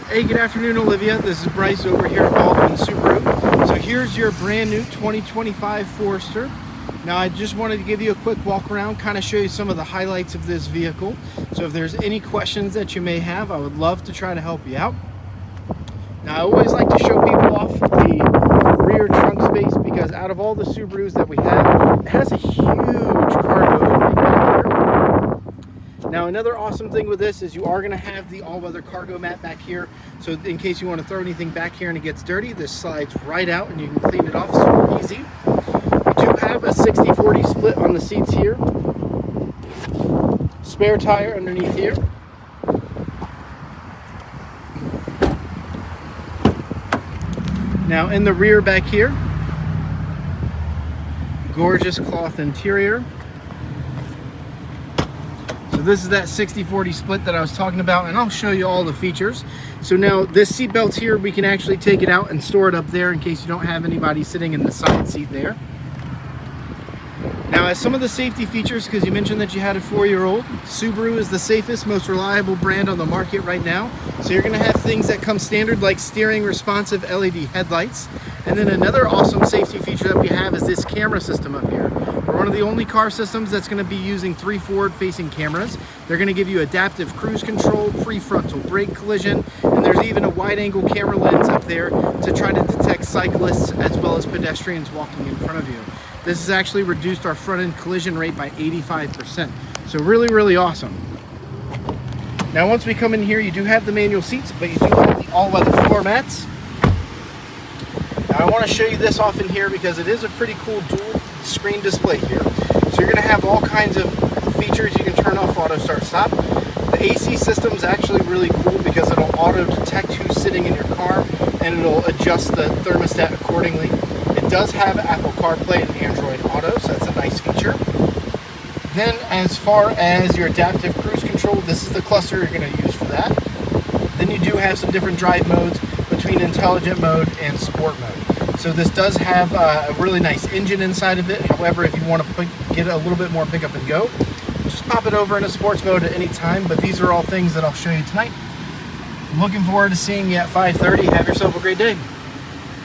Hey, good afternoon, Olivia. This is Bryce over here at Baldwin Subaru. So here's your brand new 2025 Forester. Now I just wanted to give you a quick walk around, kind of show you some of the highlights of this vehicle. So if there's any questions that you may have, I would love to try to help you out. Now I always like to show people off the rear trunk space because out of all the Subarus that we have, it has a huge cargo opening back here. Now another awesome thing with this is you are going to have the all-weather cargo mat back here, so in case you want to throw anything back here and it gets dirty, this slides right out and you can clean it off super easy. We do have a 60-40 split on the seats here. Spare tire underneath here. Now in the rear back here, gorgeous cloth interior. So this is that 60-40 split that I was talking about, and I'll show you all the features. So now this seat belt here, we can actually take it out and store it up there in case you don't have anybody sitting in the side seat there. Now as some of the safety features, because you mentioned that you had a 4-year-old, Subaru is the safest, most reliable brand on the market right now. So you're going to have things that come standard like steering responsive LED headlights. And then another awesome safety feature that we have is this camera system up here. We're one of the only car systems that's going to be using 3 forward-facing cameras. They're going to give you adaptive cruise control, pre-frontal brake collision, and there's even a wide-angle camera lens up there to try to detect cyclists as well as pedestrians walking in front of you. This has actually reduced our front-end collision rate by 85%. So really awesome. Now once we come in here, you do have the manual seats, but you do have the all-weather floor mats. Now I want to show you this off in here because it is a pretty cool dual screen display here. So you're going to have all kinds of features. You can turn off auto start stop. The AC system is actually really cool because it'll auto detect who's sitting in your car and it'll adjust the thermostat accordingly. It does have Apple CarPlay and Android Auto, so that's a nice feature. Then as far as your adaptive cruise control, this is the cluster you're going to use for that. Then you do have some different drive modes between intelligent mode and sport mode. So this does have a really nice engine inside of it. However, if you want to get a little bit more pick up and go, just pop it over into sports mode at any time. But these are all things that I'll show you tonight. Looking forward to seeing you at 5:30. Have yourself a great day.